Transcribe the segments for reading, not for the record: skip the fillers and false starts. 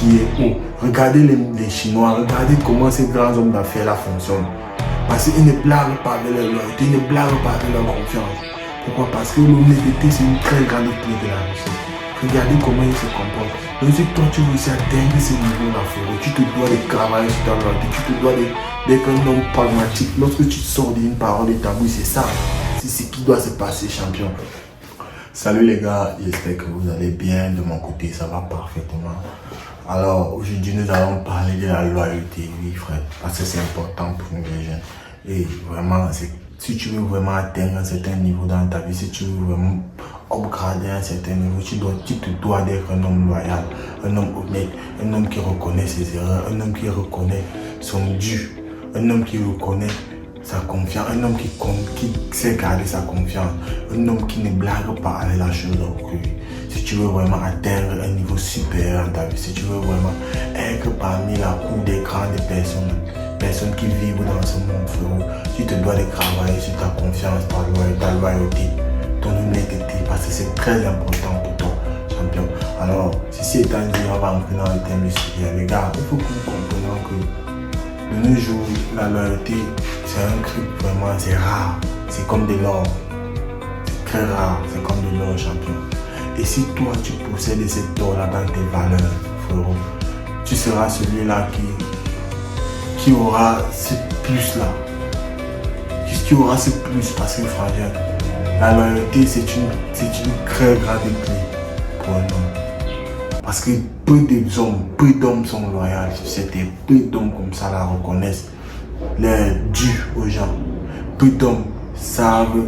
qui est haut. Regardez les Chinois, regardez comment ces grands hommes d'affaires-là fonctionnent. Parce qu'ils ne blaguent pas avec leur loyauté, ils ne blaguent pas avec leur confiance. Pourquoi? Parce que l'honnêteté, c'est une très grande clé de la réussite. Regardez comment ils se comportent. Donc si toi tu veux aussi atteindre ce niveau-là, tu te dois de travailler sur ta loyauté, tu te dois d'être un homme pragmatique. Lorsque tu sors d'une parole de ta bouche, c'est ça. C'est ce qui doit se passer, champion. Salut les gars, j'espère que vous allez bien. De mon côté, ça va parfaitement. Alors aujourd'hui, nous allons parler de la loyauté, oui frère, parce que c'est important pour nous les jeunes. Et vraiment, si tu veux vraiment atteindre un certain niveau dans ta vie, si tu veux vraiment upgrader un certain niveau, tu te dois d'être un homme loyal, un homme honnête, un homme qui reconnaît ses erreurs, un homme qui reconnaît son dû, un homme qui reconnaît sa confiance, un homme qui sait garder sa confiance, un homme qui ne blague pas avec la chose autrui. Si tu veux vraiment atteindre un niveau supérieur dans ta vie, si tu veux vraiment être parmi la cour des grandes personnes qui vivent dans ce monde, frérot, tu te dois de travailler sur ta confiance, ta loyauté, ton honnêteté, parce que c'est très important pour toi, champion. Alors, ceci étant dit, on va entrer dans le thème du sujet. Les gars, il faut que vous compreniez que de nos jours, la loyauté, c'est un truc vraiment, c'est rare. C'est comme de l'or. C'est très rare, c'est comme de l'or, champion. Et si toi, tu possèdes cet or-là dans tes valeurs, frérot, tu seras celui-là qui aura ce plus-là. Qui aura ce plus, parce que frangin, la loyauté, c'est une très grande clé pour un homme. Parce que peu d'hommes sont loyaux sur cette terre. Peu d'hommes comme ça la reconnaissent, leur dû aux gens. Peu d'hommes savent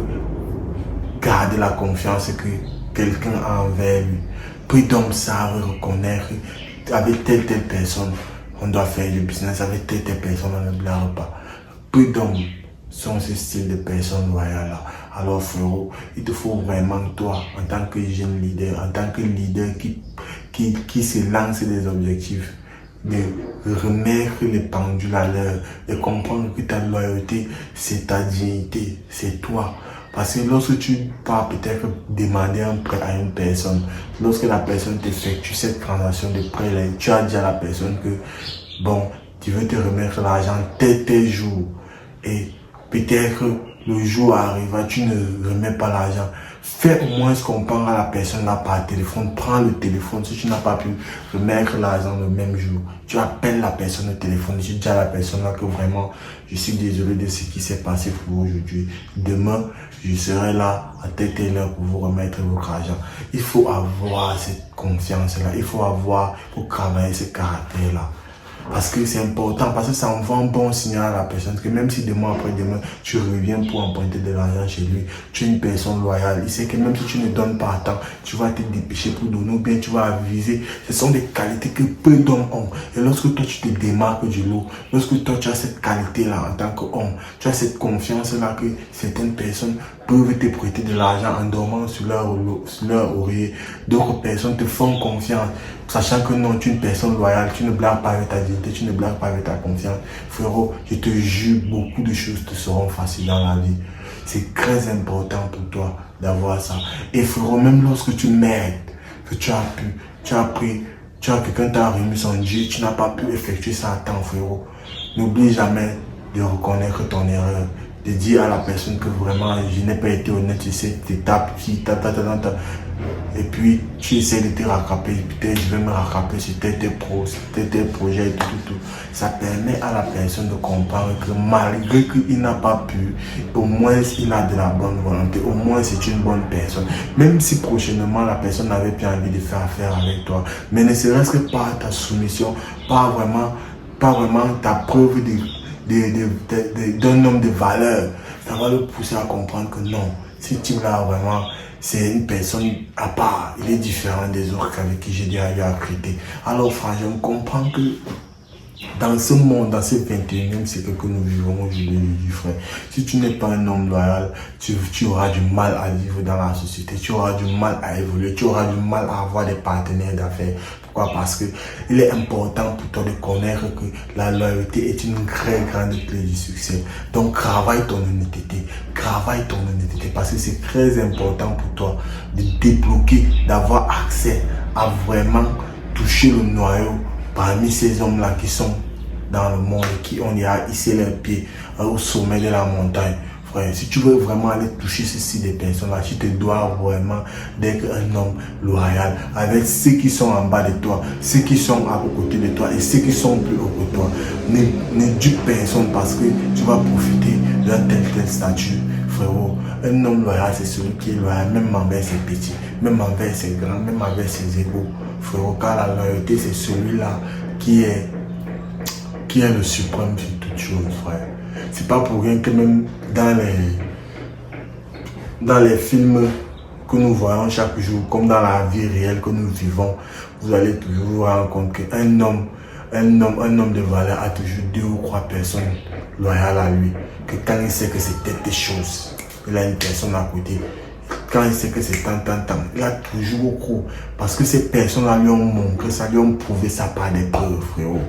garder la confiance que quelqu'un a envers lui. Peu d'hommes savent reconnaître avec telle personne on doit faire du business, avec telle personne on ne blague pas. Peu d'hommes sont ce style de personnes loyales là. Alors frérot, il te faut vraiment toi, en tant que jeune leader, en tant que leader qui se lance des objectifs, de remettre les pendules à l'heure, de comprendre que ta loyauté, c'est ta dignité, c'est toi. Parce que lorsque tu vas peut-être demander un prêt à une personne, lorsque la personne t'effectue cette transaction de prêt, là, tu as dit à la personne que, bon, tu veux te remettre l'argent tel jour. Et peut-être le jour arrivera, tu ne remets pas l'argent. Fais au moins comprendre à la personne là par téléphone. Prends le téléphone. Si tu n'as pas pu remettre l'argent le même jour, tu appelles la personne au téléphone. Tu dis à la personne là que vraiment, je suis désolé de ce qui s'est passé pour vous aujourd'hui. Demain, je serai là à telle heure pour vous remettre votre argent. Il faut avoir cette confiance là. Il faut travailler ce caractère là. Parce que c'est important, parce que ça envoie un bon signal à la personne que même si demain après demain tu reviens pour emprunter de l'argent chez lui, tu es une personne loyale. Il sait que même si tu ne donnes pas à temps, tu vas te dépêcher pour donner ou bien tu vas aviser. Ce sont des qualités que peu d'hommes ont. Et lorsque toi tu te démarques du lot, lorsque toi tu as cette qualité là en tant qu'homme, tu as cette confiance là que certaines personnes peuvent te prêter de l'argent en dormant sur leur oreiller. D'autres personnes te font confiance, sachant que non, tu es une personne loyale, tu ne blagues pas avec ta dignité, tu ne blagues pas avec ta confiance. Frérot, je te jure, beaucoup de choses te seront faciles dans la vie. C'est très important pour toi d'avoir ça. Et frérot, même lorsque tu m'aides, que quelqu'un t'a remis son dû, tu n'as pas pu effectuer ça à temps, frérot. N'oublie jamais de reconnaître ton erreur, de dire à la personne que vraiment je n'ai pas été honnête sur cette étape, et puis tu essaies de te rattraper, peut-être je vais me rattraper sur tel projet et tout. Ça permet à la personne de comprendre que malgré qu'il n'a pas pu, au moins il a de la bonne volonté, au moins c'est une bonne personne. Même si prochainement la personne n'avait plus envie de faire affaire avec toi, mais ne serait-ce que par ta soumission, pas vraiment ta preuve d'un homme de valeur, ça va le pousser à comprendre que non, ce type-là vraiment, c'est une personne à part, il est différent des autres avec qui j'ai déjà eu à traiter. Alors frangin, on comprend que dans ce monde, dans ce 21e siècle que nous vivons aujourd'hui, frère, si tu n'es pas un homme loyal, tu auras du mal à vivre dans la société, tu auras du mal à évoluer, tu auras du mal à avoir des partenaires d'affaires. Pourquoi? Parce que il est important pour toi de connaître que la loyauté est une très grande clé du succès. Donc travaille ton honnêteté, parce que c'est très important pour toi de débloquer, d'avoir accès à vraiment toucher le noyau parmi ces hommes-là qui sont dans le monde et qui ont déjà hissé leurs pieds au sommet de la montagne. Frère, si tu veux vraiment aller toucher ceci des personnes-là, tu te dois vraiment d'être un homme loyal avec ceux qui sont en bas de toi, ceux qui sont à côté de toi et ceux qui sont plus haut que toi. Ne dupe personne parce que tu vas profiter d'un tel statut. Frérot, un homme loyal, c'est celui qui est loyal, même envers ses petits, même envers ses grands, même envers ses égaux. Frérot, car la loyauté, c'est celui-là qui est le suprême sur toute chose, frère. C'est pas pour rien que même dans les films que nous voyons chaque jour, comme dans la vie réelle que nous vivons, vous allez toujours vous rendre compte qu'un homme de valeur a toujours 2 ou 3 personnes loyales à lui. Que quand il sait que c'est telle chose, il a une personne à côté. Quand il sait que c'est tant, il a toujours beaucoup. Parce que ces personnes-là lui ont montré ça, lui ont prouvé ça par des preuves, frérot.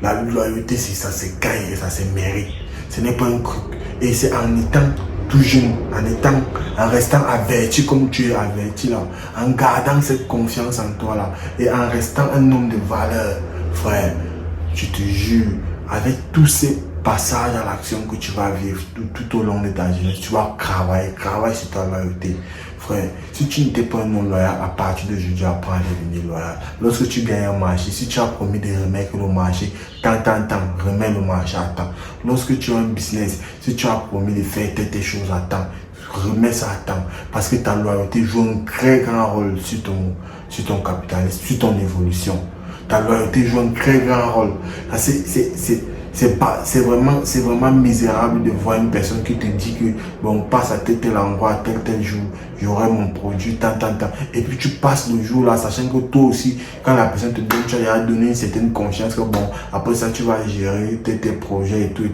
La loyauté, c'est ça, c'est gagne et ça, c'est mérite. Ce n'est pas un truc. Et c'est en étant tout jeune, en restant averti comme tu es averti là, en gardant cette confiance en toi là, et en restant un homme de valeur, frère, je te jure, avec tous ces passages à l'action que tu vas vivre tout au long de ta jeunesse, tu vas travailler sur ta loyauté. Frère, si tu n'étais pas un non loyal, à partir d'aujourd'hui, apprends à devenir loyal. Lorsque tu gagnes un marché, si tu as promis de remettre le marché, remets le marché à temps. Lorsque tu as un business, si tu as promis de faire tes choses à temps, remets ça à temps. Parce que ta loyauté joue un très grand rôle sur ton capitalisme, sur ton évolution. Ta loyauté joue un très grand rôle. C'est vraiment misérable de voir une personne qui te dit que bon, passe à tel endroit, tel jour, j'aurai mon produit, tant. Et puis tu passes le jour là, sachant que toi aussi, quand la personne te donne, tu as donné une certaine confiance que bon, après ça, tu vas gérer tes projets et tout.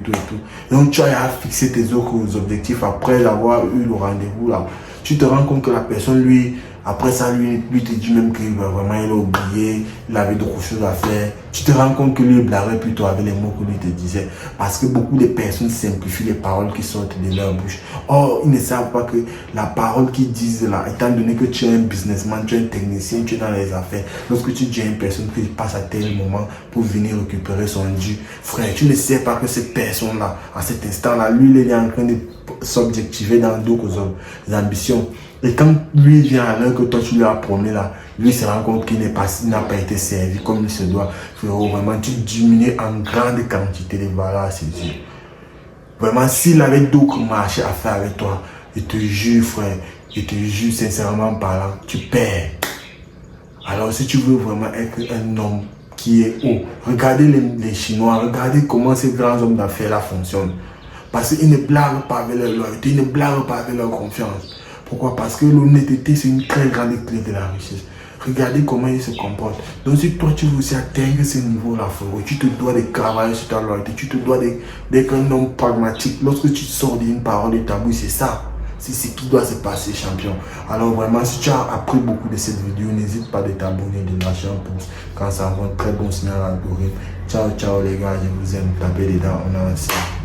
Donc tu as fixé tes autres objectifs après avoir eu le rendez-vous là. Tu te rends compte que la personne, lui, après ça, lui te dit même qu'il va vraiment, il a oublié, il avait d'autres choses à faire. Tu te rends compte que lui blaguait plutôt avec les mots que lui te disait. Parce que beaucoup de personnes simplifient les paroles qui sortent de leur bouche. Or, ils ne savent pas que la parole qu'ils disent là, étant donné que tu es un businessman, tu es un technicien, tu es dans les affaires, lorsque tu dis à une personne qui passe à tel moment pour venir récupérer son dû, frère, tu ne sais pas que cette personne-là, à cet instant-là, lui, il est en train de s'objectiver dans d'autres ambitions. Et quand lui vient à l'heure que toi tu lui as promis là, lui se rend compte qu'il n'a pas été servi comme il se doit. Frérot, vraiment, tu diminues en grande quantité de valeur à ses yeux. Vraiment, s'il avait d'autres marchés à faire avec toi, je te jure, frère, je te jure sincèrement parlant, tu perds. Alors, si tu veux vraiment être un homme qui est haut, regardez les Chinois, regardez comment ces grands hommes d'affaires là fonctionnent. Parce qu'ils ne blaguent pas avec leur loyauté, ils ne blaguent pas avec leur confiance. Pourquoi? Parce que l'honnêteté, c'est une très grande clé de la richesse. Regardez comment ils se comportent. Donc si toi tu veux aussi atteindre ce niveau-là, frérot, tu te dois de travailler sur ta loyauté, tu te dois d'être un homme pragmatique. Lorsque tu sors d'une parole de ta bouche, c'est ça. C'est ce qui doit se passer, champion. Alors vraiment, si tu as appris beaucoup de cette vidéo, n'hésite pas de t'abonner, de lâcher un pouce. Quand ça envoie un très bon signal à l'algorithme. Ciao les gars, je vous aime. Tapez les dents, on est ensemble.